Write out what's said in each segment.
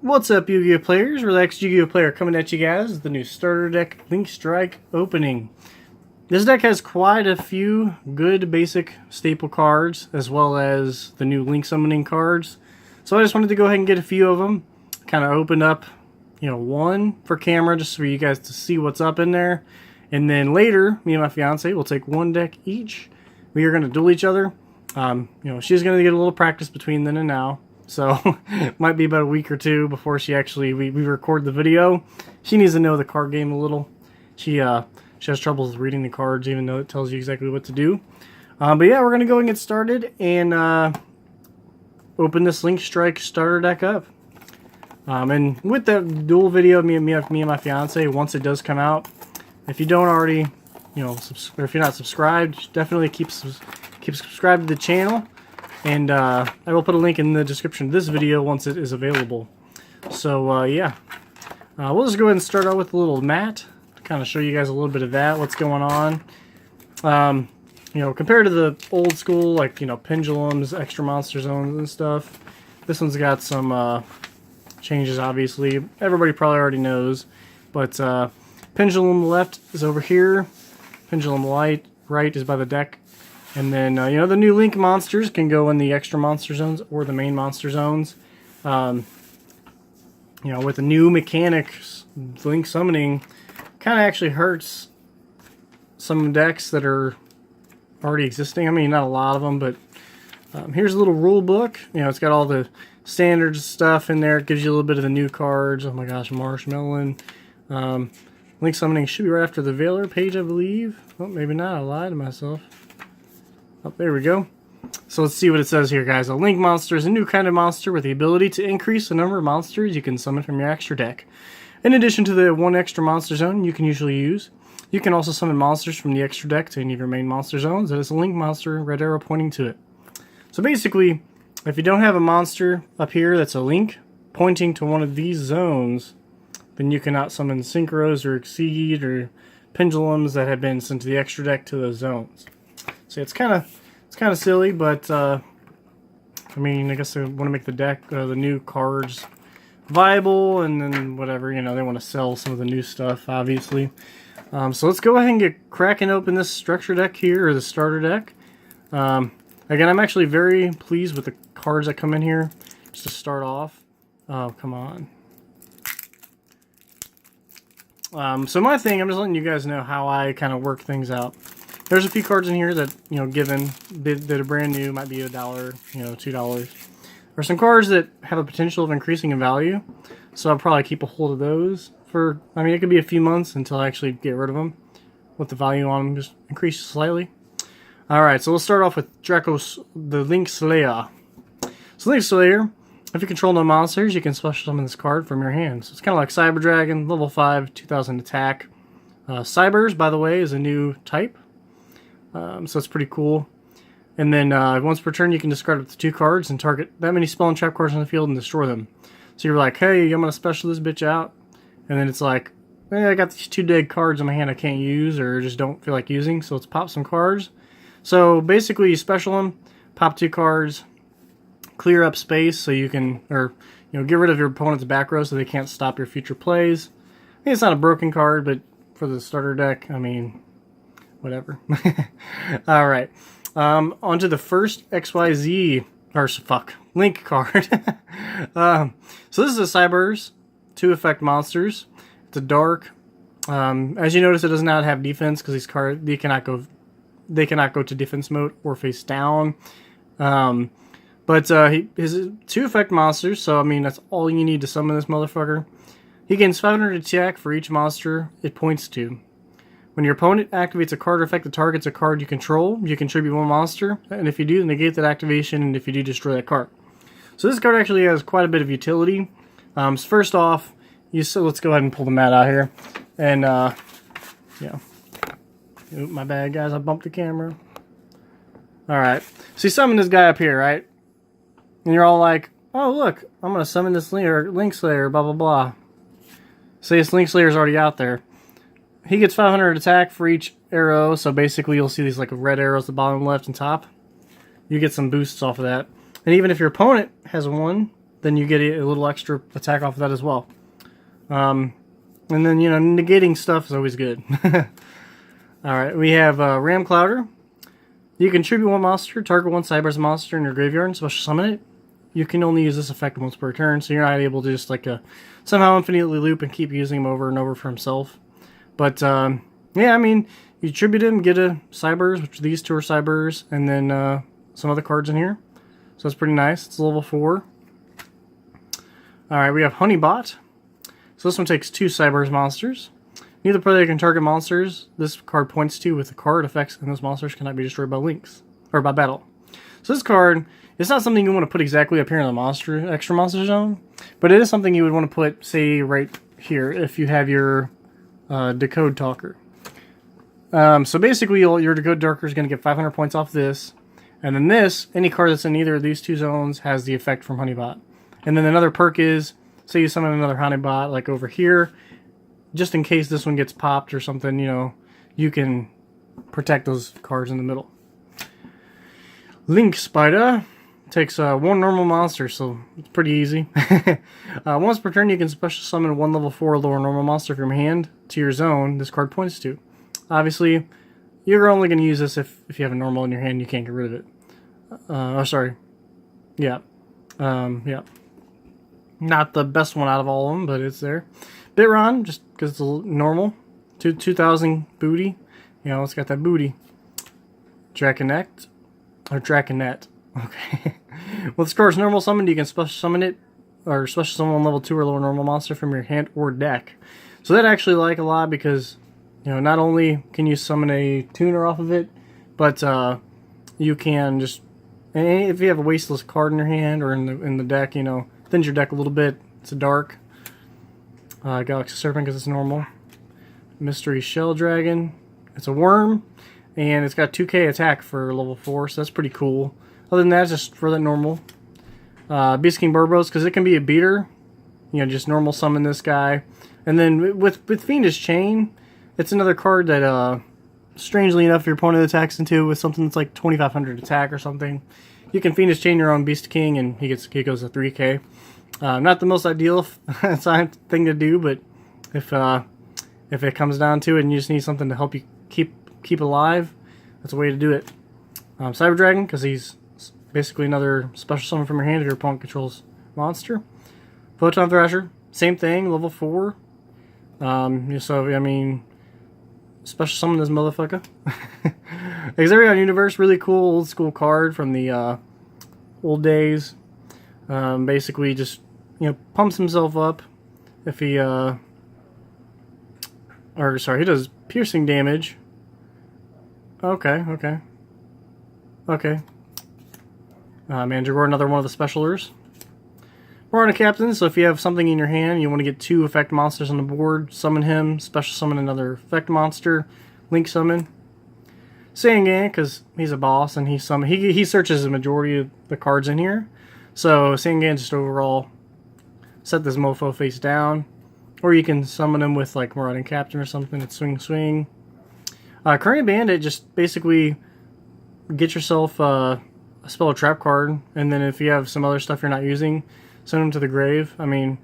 What's up, Yu-Gi-Oh players? Relaxedygoplayer coming at you guys with the new starter deck Link Strike opening. This deck has quite a few good basic staple cards, as well as the new Link summoning cards. So I just wanted to go ahead and get a few of them, kind of open up, one for camera just for you guys to see what's up in there. And then later, me and my fiance will take one deck each. We are going to duel each other. She's going to get a little practice between then and now. So it might be about a week or two before she actually we record the video. She needs to know the card game a little. She has trouble with reading the cards, even though it tells you exactly what to do. But yeah, we're gonna go and get started and open this Link Strike starter deck up. And with that dual video, me and my fiance, once it does come out, if you don't already, or if you're not subscribed, definitely keep subscribed to the channel. And I will put a link in the description of this video once it is available. So yeah, we'll just go ahead and start out with a little mat to kind of show you guys a little bit of that, what's going on. Compared to the old school, like pendulums, extra monster zones and stuff, this one's got some changes. Obviously, everybody probably already knows, but pendulum left is over here, pendulum right is by the deck. And then, the new Link monsters can go in the extra monster zones or the main monster zones. With the new mechanics, Link summoning kind of actually hurts some decks that are already existing. I mean, not a lot of them, but here's a little rule book. It's got all the standard stuff in there. It gives you a little bit of the new cards. Oh my gosh, Marshmallow. Link summoning should be right after the Veiler page, I believe. Oh, maybe not. I lied to myself. Oh, there we go. So let's see what it says here, guys. A Link monster is a new kind of monster with the ability to increase the number of monsters you can summon from your extra deck. In addition to the one extra monster zone you can usually use, you can also summon monsters from the extra deck to any of your main monster zones. That is a Link monster, red arrow pointing to it. So basically, if you don't have a monster up here that's a Link pointing to one of these zones, then you cannot summon Synchros or Exceed or Pendulums that have been sent to the extra deck to those zones. So it's kind of silly, but I guess they want to make the deck, the new cards, viable, and then whatever, they want to sell some of the new stuff, obviously. So let's go ahead and get cracking open this structure deck here, or the starter deck. Again, I'm actually very pleased with the cards that come in here. Just to start off, oh come on. So my thing, I'm just letting you guys know how I kind of work things out. There's a few cards in here that, given that are brand new, might be $1, $2. Or some cards that have a potential of increasing in value. So I'll probably keep a hold of those for, it could be a few months until I actually get rid of them. Let the value on them just increase slightly. Alright, so we'll start off with the Link Slayer. So Link Slayer, if you control no monsters, you can special summon this card from your hand. So it's kind of like Cyber Dragon, level 5, 2000 attack. Cybers, by the way, is a new type. So it's pretty cool. And then once per turn, you can discard up to 2 cards and target that many spell and trap cards on the field and destroy them. So you're like, hey, I'm going to special this bitch out. And then it's like, hey, I got these 2 dead cards in my hand I can't use or just don't feel like using. So let's pop some cards. So basically, you special them, pop 2 cards, clear up space so you can, get rid of your opponent's back row so they can't stop your future plays. It's not a broken card, but for the starter deck, whatever. Alright. Onto the first XYZ, Link card. So this is a Cybers, 2 effect monsters. It's a dark. As you notice, it does not have defense because these cards, they cannot go to defense mode or face down. But his 2 effect monsters, so that's all you need to summon this motherfucker. He gains 500 attack for each monster it points to. When your opponent activates a card or effect that targets a card you control, you contribute 1 monster, and if you do, negate that activation, and if you do, destroy that card. So this card actually has quite a bit of utility. So first off, let's go ahead and pull the mat out here. And, Oop, my bad, guys, I bumped the camera. Alright, so you summon this guy up here, right? And you're all like, oh look, I'm going to summon this Link Slayer, blah blah blah. Say this Link Slayer's already out there. He gets 500 attack for each arrow, so basically you'll see these like red arrows at the bottom left and top. You get some boosts off of that. And even if your opponent has 1, then you get a little extra attack off of that as well. And then, you know, negating stuff is always good. Alright, we have Ram Clouder. You can tribute one monster, target one Cyber's monster in your graveyard, and special summon it. You can only use this effect once per turn, so you're not able to just like somehow infinitely loop and keep using him over and over for himself. But yeah, I mean, you tribute him, get a Cybers, which these two are Cybers, and then some other cards in here. So that's pretty nice. It's level 4. Alright, we have Honeybot. So this one takes 2 Cybers monsters. Neither player can target monsters this card points to with the card effects, and those monsters cannot be destroyed by links or by battle. So this card, it's not something you want to put exactly up here in the extra monster zone, but it is something you would want to put, say, right here if you have your Decode Talker. So basically, your Decode Talker is going to get 500 points off this, and then this, any card that's in either of these two zones has the effect from Honeybot. And then another perk is, say you summon another Honeybot, like over here, just in case this one gets popped or something, you know, you can protect those cards in the middle. Link Spider takes one normal monster, so it's pretty easy. Once per turn, you can special summon one level 4 lower normal monster from your hand to your zone this card points to. Obviously, you're only going to use this if you have a normal in your hand, you can't get rid of it. Oh, sorry. Yeah. Yeah. Not the best one out of all of them, but it's there. Bitron, just because it's normal. 2000 booty. You know, it's got that booty. Draconet. Or Draconet. Okay. With this card's normal summoned, you can special summon it, or special summon one level 2 or lower normal monster from your hand or deck. So that I actually like a lot because, you know, not only can you summon a tuner off of it, but you can just, and if you have a wasteless card in your hand or in the deck, you know, thins your deck a little bit. It's a dark. Galaxy Serpent because it's normal. Mystery Shell Dragon. It's a worm, and it's got 2k attack for level 4, so that's pretty cool. Other than that, it's just for that normal. Beast King Burbos, because it can be a beater. You know, just normal summon this guy. And then with Fiendish Chain, it's another card that, strangely enough, if your opponent attacks into with something that's like 2500 attack or something, you can Fiendish Chain your own Beast King, and he goes to 3k. Not the most ideal thing to do, but if it comes down to it and you just need something to help you keep alive, that's a way to do it. Cyber Dragon, because he's basically another special summon from your hand if your opponent controls monster. Photon Thrasher, same thing, level 4. So, I mean, special summon this motherfucker. Exarion Universe, really cool old school card from the old days. Basically just, you know, pumps himself up if he, he does piercing damage. Okay. Mandragora, another one of the specialers. We're on a captain, so if you have something in your hand, you want to get 2 effect monsters on the board, summon him, special summon another effect monster, link summon. Sangan, because he's a boss, and he searches the majority of the cards in here. So Sangan just overall set this mofo face down. Or you can summon him with like Marauding Captain or something. It's swing. Current Bandit, just basically get yourself a spell or trap card, and then if you have some other stuff you're not using, send them to the grave. I mean,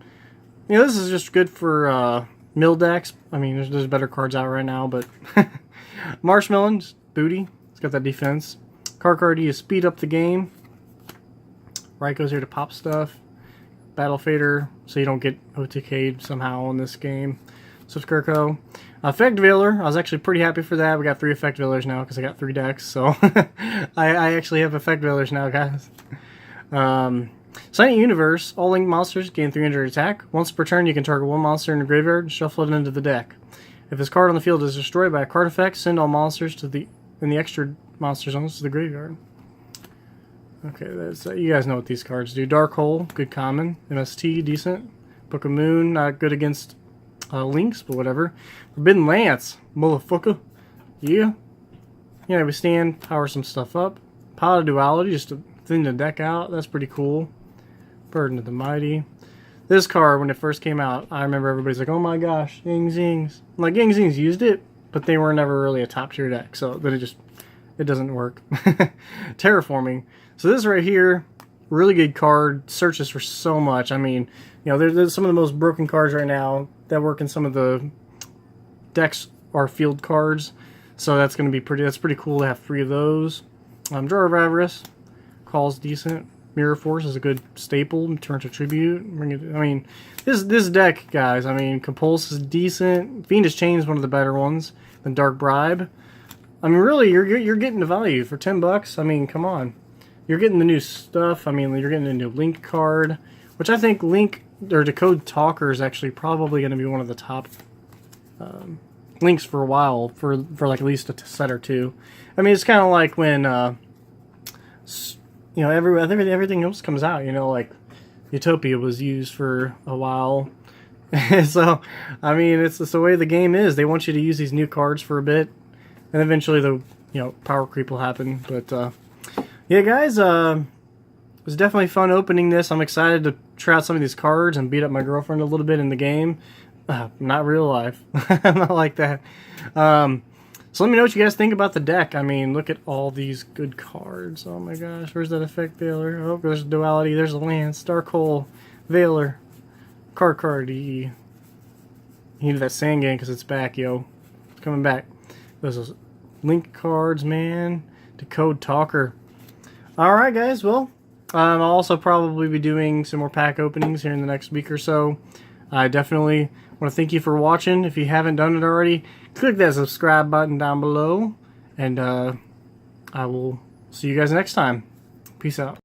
you know, this is just good for mill decks. I mean, there's better cards out right now, but Marshmelon, booty. It's got that defense. Card you speed up the game. Raiko's here to pop stuff. Battle Fader, so you don't get OTK'd somehow in this game. Skirko. Effect Veiler, I was actually pretty happy for that. We got 3 Effect Veilers now because I got 3 decks, so I actually have Effect Veilers now, guys. Silent Universe, all Link monsters gain 300 attack. Once per turn, you can target one monster in the graveyard and shuffle it into the deck. If this card on the field is destroyed by a card effect, send all monsters in the extra monster zones to the graveyard. Okay, that's, you guys know what these cards do. Dark Hole, good common. MST, decent. Book of Moon, not good against links, but whatever. Forbidden Lance, motherfucker. Yeah. Yeah, we stand, power some stuff up. Pot of Duality, just to thin the deck out. That's pretty cool. Burden of the Mighty. This card, when it first came out, I remember everybody's like, oh my gosh, Yang Zings. Like, Yang Zings used it, but they were never really a top tier deck, so then it doesn't work. Terraforming. So this right here really good card. Searches for so much. I mean, you know, there's some of the most broken cards right now that work in some of the decks are field cards. So that's going to be pretty. That's pretty cool to have 3 of those. Drawer of Avarice, Call's decent. Mirror Force is a good staple. Turn to Tribute. Bring it. I mean, this deck, guys. I mean, Compulse is decent. Fiendish Chain is one of the better ones. The Dark Bribe. I mean, really, you're getting the value for $10. I mean, come on, you're getting the new stuff. I mean, you're getting a new Link card, which I think Link or Decode Talker is actually probably going to be one of the top links for a while for like at least a set or two. I mean, it's kind of like when you know, everything else comes out. You know, like Utopia was used for a while. So, I mean, it's the way the game is. They want you to use these new cards for a bit, and eventually the power creep will happen. But yeah, guys, it was definitely fun opening this. I'm excited to try out some of these cards and beat up my girlfriend a little bit in the game. Not real life. Not like that. So let me know what you guys think about the deck. I mean, look at all these good cards. Oh my gosh, where's that Effect Veiler? Oh, there's Duality, there's a Lance, Dark Hole, Veiler, card. He needed that Sand Gang because it's back, yo. It's coming back. Those Link cards, man. Decode Talker. Alright, guys, well, I'll also probably be doing some more pack openings here in the next week or so. I definitely want to thank you for watching. If you haven't done it already, click that subscribe button down below, and I will see you guys next time. Peace out.